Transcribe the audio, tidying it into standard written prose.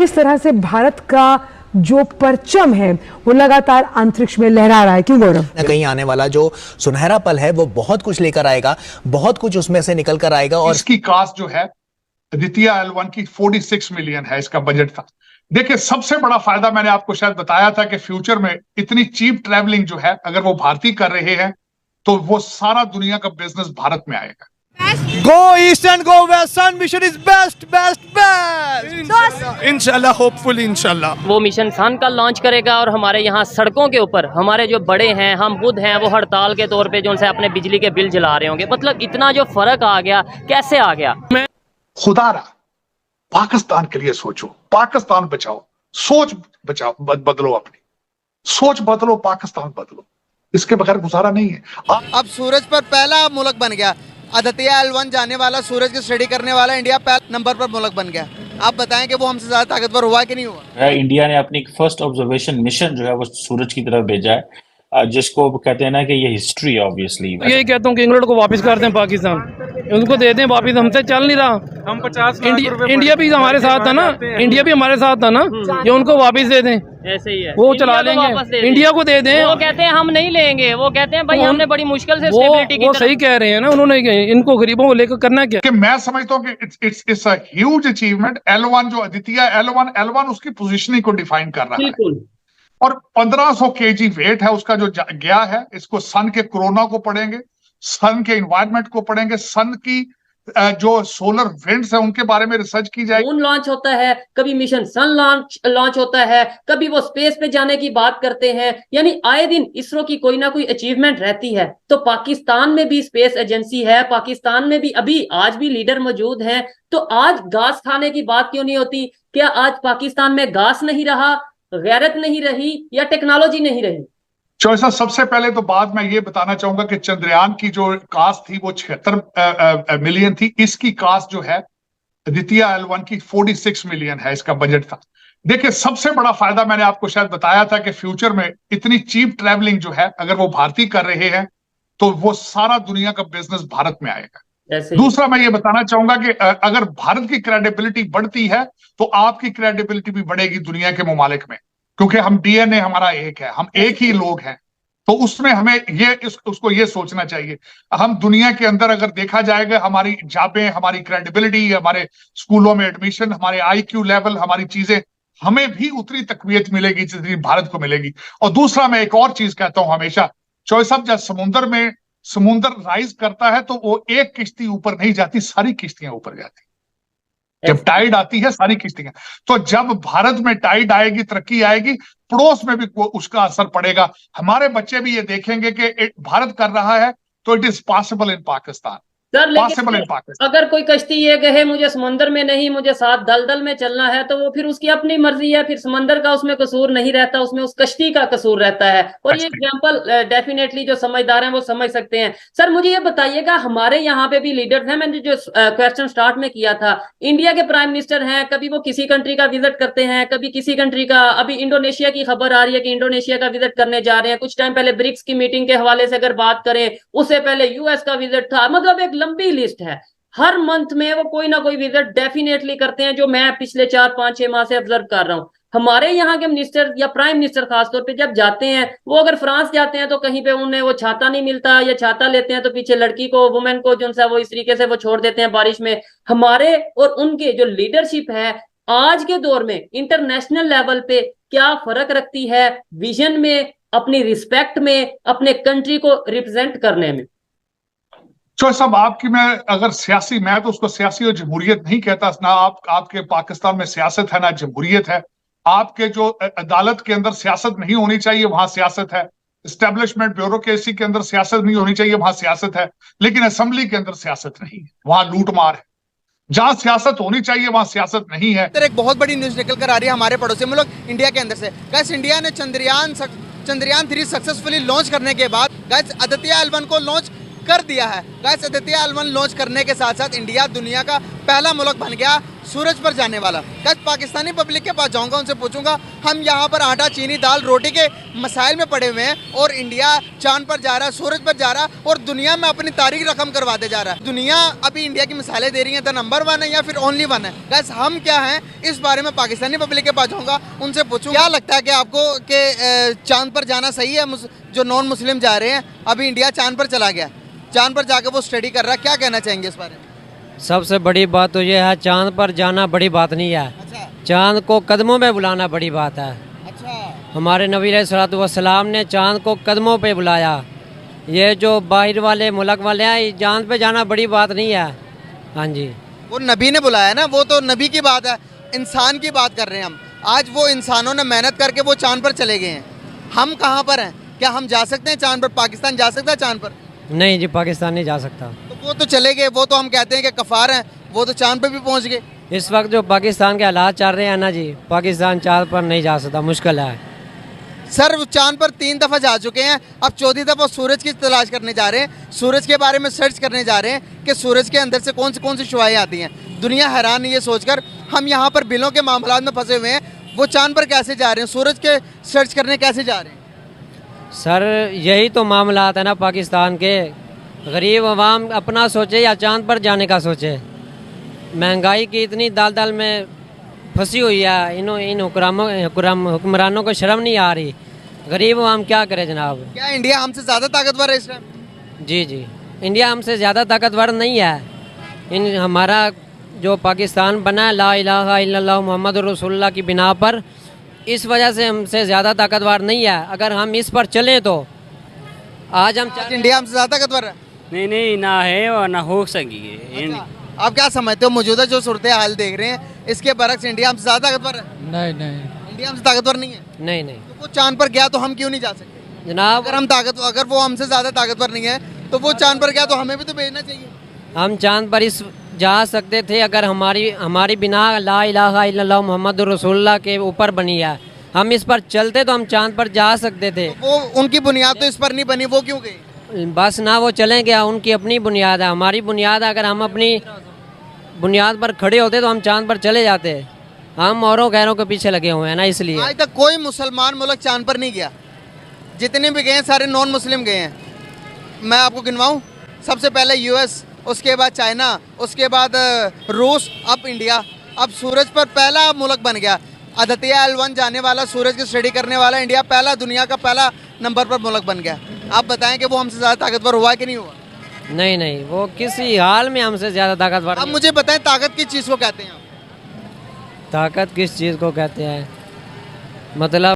इस तरह से भारत का जो परचम है वो लगातार अंतरिक्ष में लहरा रहा है। क्यों गौरव? कहीं आने वाला जो सुनहरा पल है वो बहुत कुछ लेकर आएगा, बहुत कुछ उसमें से निकल कर आएगा। और इसकी कास्ट जो है द्वितीय L1 की 46 मिलियन है, इसका बजट था। देखिए, सबसे बड़ा फायदा मैंने आपको शायद बताया था कि फ्यूचर में इतनी चीप ट्रैवलिंग जो है, अगर वो भारतीय कर रहे हैं तो वो सारा दुनिया का बिजनेस भारत में आएगा। Go east and go west. Sun mission is best. इंशाल्लाह, होपफुली इंशाल्लाह। वो मिशन सन का लॉन्च करेगा और हमारे यहाँ सड़कों के ऊपर हमारे जो बड़े हैं, हम बुद्ध हैं, वो हड़ताल के तौर पे जो उनसे अपने बिजली के बिल जला रहे होंगे। मतलब इतना जो फर्क आ गया, कैसे आ गया? खुदारा पाकिस्तान के लिए सोचो, पाकिस्तान बचाओ, सोच बचाओ, बदलो, अपनी सोच बदलो, पाकिस्तान बदलो। इसके बगैर गुजारा नहीं है। अब सूरज पर पहला मुल्क बन गया। आदित्य L1 जाने वाला, सूरज की स्टडी करने वाला इंडिया पहले नंबर पर मुल्क बन गया। आप बताएं कि वो हमसे ज्यादा ताकतवर हुआ कि नहीं हुआ? इंडिया ने अपनी फर्स्ट ऑब्जर्वेशन मिशन जो है वो सूरज की तरफ भेजा है, जिसको कहते हैं ना कि ये हिस्ट्री है। ऑब्वियसली यही कहता हूँ कि इंग्लैंड को वापस कर दें, पाकिस्तान उनको दे दें वापस। हमसे चल नहीं रहा। हम 50 इंडिया भी हमारे साथ था ना, इंडिया भी हमारे साथ था ना, ये उनको वापस दे दें। ऐसे ही है, वो चला लेंगे, इंडिया को दे दें। वो कहते हैं हम नहीं लेंगे, वो कहते हैं भाई हमने बड़ी मुश्किल से स्टेबिलिटी की वो सही कह रहे हैं ना, उन्होंने इनको गरीबों को लेकर करना क्या? कि मैं समझता हूँ कि it's a huge achievement. L1 जो आदित्य L1 उसकी पोजीशनिंग को डिफाइन कर रहा है। और 1500 kg वेट है उसका जो गया है। इसको सन के कोरोना को पढ़ेंगे, सन के इन्वायरमेंट को पढ़ेंगे, सन की जो सोलर विंड्स है उनके बारे में रिसर्च की जाएगी। मून लॉन्च होता है, कभी मिशन सन लॉन्च होता है, कभी वो स्पेस पे जाने की बात करते हैं। यानी आए दिन इसरो की कोई ना कोई अचीवमेंट रहती है। तो पाकिस्तान में भी स्पेस एजेंसी है, पाकिस्तान में भी अभी आज भी लीडर मौजूद हैं। तो आज घास खाने की बात क्यों नहीं होती? क्या आज पाकिस्तान में घास नहीं रहा, गैरत नहीं रही, या टेक्नोलॉजी नहीं रही? चौसा, सबसे पहले तो बात मैं ये बताना चाहूंगा कि चंद्रयान की जो कास्ट थी वो 76 मिलियन थी। इसकी कास्ट जो है द्वितीय L1 की 46 मिलियन है, इसका बजट था। देखिए, सबसे बड़ा फायदा मैंने आपको शायद बताया था कि फ्यूचर में इतनी चीप ट्रैवलिंग जो है, अगर वो भारतीय कर रहे हैं तो वो सारा दुनिया का बिजनेस भारत में आएगा। दूसरा मैं ये बताना चाहूंगा कि अगर भारत की क्रेडिबिलिटी बढ़ती है तो आपकी क्रेडिबिलिटी भी बढ़ेगी दुनिया के ममालिक में, क्योंकि हम DNA हमारा एक है, हम एक ही लोग हैं। तो उसमें हमें उसको ये सोचना चाहिए। हम दुनिया के अंदर अगर देखा जाएगा, हमारी जाबें, हमारी क्रेडिबिलिटी, हमारे स्कूलों में एडमिशन, हमारे IQ लेवल, हमारी चीजें, हमें भी उतनी तकवीयत मिलेगी जितनी भारत को मिलेगी। और दूसरा मैं एक और चीज कहता हूं हमेशा, चौधरी साहब, जब समुंदर राइज करता है तो वो एक किश्ती ऊपर नहीं जाती, सारी किश्तियां ऊपर जाती। जब टाइड आती है सारी किश्तियां। तो जब भारत में टाइड आएगी, तरक्की आएगी, पड़ोस में भी उसका असर पड़ेगा। हमारे बच्चे भी ये देखेंगे कि भारत कर रहा है तो it is possible in Pakistan. Sir, लेकिन अगर कोई कश्ती ये कहे मुझे समंदर में नहीं, मुझे साथ दलदल में चलना है, तो वो फिर उसकी अपनी मर्जी है। फिर समंदर का उसमें कसूर नहीं रहता, उसमें उस कश्ती का कसूर रहता है। और ये एग्जांपल डेफिनेटली जो समझदार हैं वो समझ सकते हैं। सर, मुझे ये बताइएगा, हमारे यहाँ पे भी लीडर्स हैं। मैंने जो क्वेश्चन स्टार्ट में किया था, इंडिया के प्राइम मिनिस्टर हैं, कभी वो किसी कंट्री का विजिट करते हैं, कभी किसी कंट्री का। अभी इंडोनेशिया की खबर आ रही है कि इंडोनेशिया का विजिट करने जा रहे हैं। कुछ टाइम पहले ब्रिक्स की मीटिंग के हवाले से अगर बात करें, उससे पहले US का विजिट था। मतलब एक लंबी लिस्ट है। हर मंथ में वो कोई ना कोई विजिट डेफिनेटली करते हैं, जो मैं पिछले 4-5-6 माह से ऑब्जर्व कर रहा हूं। हमारे यहाँ के मिनिस्टर या प्राइम मिनिस्टर खासतौर पे जब जाते हैं, वो अगर फ्रांस जाते हैं तो कहीं पे उन्हें वो छाता नहीं मिलता, या छाता लेते हैं तो पीछे लड़की को, वुमेन को जो सा वो इस तरीके से वो छोड़ देते हैं बारिश में। हमारे और उनके जो लीडरशिप है आज के दौर में इंटरनेशनल लेवल पे क्या फर्क रखती है, विजन में, अपनी रिस्पेक्ट में, अपने कंट्री को रिप्रेजेंट करने में? चौधरी साहब, आपकी मैं तो उसको सियासी और जमहूरियत नहीं कहता ना। आपके पाकिस्तान में सियासत है ना जमहूरियत है। आपके जो अदालत के अंदर सियासत नहीं होनी चाहिए, वहां सियासत है। एस्टेब्लिशमेंट ब्यूरोक्रेसी के अंदर सियासत नहीं होनी चाहिए, वहां सियासत है। लेकिन असेंबली के अंदर सियासत नहीं है, वहां लूटमार है। जहां सियासत होनी चाहिए वहां सियासत नहीं है। एक बहुत बड़ी न्यूज निकल कर आ रही है हमारे पड़ोसी मुल्क इंडिया के अंदर से। गाइस, इंडिया ने चंद्रयान 3 सक्सेसफुली लॉन्च करने के बाद गाइस आदित्य L1 को लॉन्च कर दिया है। गाइस, आदित्य L1 लॉन्च करने के साथ साथ इंडिया दुनिया का पहला मुल्क बन गया सूरज पर जाने वाला। कल पाकिस्तानी पब्लिक के पास जाऊंगा, उनसे पूछूंगा हम यहाँ पर आटा चीनी दाल रोटी के मसाइल में पड़े हुए हैं और इंडिया चांद पर जा रहा है, सूरज पर जा रहा है और दुनिया में अपनी तारीख रकम करवाते जा रहा है। दुनिया अभी इंडिया की मिसाइलें दे रही है, तो नंबर 1 है या फिर ओनली 1 है। गैस हम क्या हैं, इस बारे में पाकिस्तानी पब्लिक के पास जाऊंगा, उनसे पूछूंगा क्या लगता है कि आपको कि चांद पर जाना सही है। जो नॉन मुस्लिम जा रहे हैं, अभी इंडिया चांद पर चला गया, चांद पर जाकर वो स्टडी कर रहा है, क्या कहना चाहेंगे इस बारे में? सबसे बड़ी बात तो ये है, चांद पर जाना बड़ी बात नहीं है। अच्छा चांद को कदमों में बुलाना बड़ी बात है। अच्छा हमारे नबी अलैहिस्सलाम ने चांद को कदमों पे बुलाया। ये जो बाहर वाले मुल्क वाले हैं, ये चांद पे जाना बड़ी बात नहीं है। हाँ जी, वो नबी ने बुलाया ना, वो तो नबी की बात है, इंसान की बात कर रहे हैं हम। आज वो इंसानों ने मेहनत करके वो चांद पर चले गए हैं, हम कहाँ पर हैं? क्या हम जा सकते हैं चांद पर? पाकिस्तान जा सकता है चांद पर? नहीं जी, पाकिस्तान नहीं जा सकता। तो वो तो चले गए, वो तो हम कहते हैं कि कफार हैं, वो तो चांद पर भी पहुंच गए। इस वक्त जो पाकिस्तान के हालात चल रहे हैं ना जी, पाकिस्तान चांद पर नहीं जा सकता, मुश्किल है। सर वो चांद पर 3 दफ़ा जा चुके हैं, अब 4थी दफ़ा सूरज की तलाश करने जा रहे हैं, सूरज के बारे में सर्च करने जा रहे हैं कि सूरज के अंदर से कौन सी शुआएं आती हैं। दुनिया हैरान है ये सोचकर, हम यहाँ पर बिलों के मामलात में फंसे हुए हैं, वो चांद पर कैसे जा रहे हैं, सूरज के सर्च करने कैसे जा रहे हैं? सर यही तो मामलात है ना पाकिस्तान के। गरीब आवाम अपना सोचे या चांद पर जाने का सोचे। महंगाई की इतनी दाल में फंसी हुई है, इन हुक्मरानों को शर्म नहीं आ रही। गरीब आवाम क्या करे जनाब? क्या इंडिया हमसे ज़्यादा ताकतवर है इस टाइम? जी जी, इंडिया हमसे ज़्यादा ताकतवर नहीं है। हमारा जो पाकिस्तान बना है ला इलाहा इल्लल्लाह मुहम्मद रसूलुल्लाह की बिना पर, इस वजह से हमसे ज़्यादा ताकतवर नहीं है। अगर हम इस पर चलें तो आज इंडिया हमसे ज़्यादा ताकतवर है? नहीं ना है और ना हो सकेगी। अच्छा, आप क्या समझते हो मौजूदा जो सूरत हाल देख रहे हैं, इसके बरक्स इंडिया हमसे ज़्यादा ताकतवर है? नहीं, इंडिया हमसे ताकतवर नहीं है? नहीं। तो वो चांद पर गया तो हम क्यों नहीं जा सकते जनाब? अगर वो हमसे ज़्यादा ताकतवर नहीं है तो वो चांद पर गया तो हमें भी तो भेजना चाहिए। हम चांद पर जा सकते थे अगर हमारी बिना ला इलाहा इल्लल्लाह मुहम्मद रसूलुल्लाह के ऊपर बनी है। हम इस पर चलते तो हम चांद पर जा सकते थे। वो उनकी बुनियाद तो इस पर नहीं बनी, वो क्यों गई? बस ना वो चले गया, उनकी अपनी बुनियाद है, हमारी बुनियाद है। अगर हम अपनी बुनियाद पर खड़े होते तो हम चांद पर चले जाते। हम औरों गैरों के पीछे लगे हुए हैं ना, इसलिए। आज तक कोई मुसलमान मुल्क चांद पर नहीं गया, जितने भी गए हैं सारे नॉन मुस्लिम गए हैं। मैं आपको गिनवाऊँ, सबसे पहले US, उसके बाद चाइना, उसके बाद रूस, अब इंडिया। अब सूरज पर पहला मुल्क बन गया। आदित्य L1 जाने वाला, सूरज की स्टडी करने वाला इंडिया पहला, दुनिया का पहला नंबर पर मुल्क बन गया। आप बताएं कि वो हमसे ज़्यादा ताकतवर हुआ कि नहीं हुआ? नहीं, वो किसी हाल में हमसे ज़्यादा ताकतवर। अब मुझे बताएं ताकत किस चीज़ को कहते हैं आप? ताकत किस चीज़ को कहते हैं मतलब?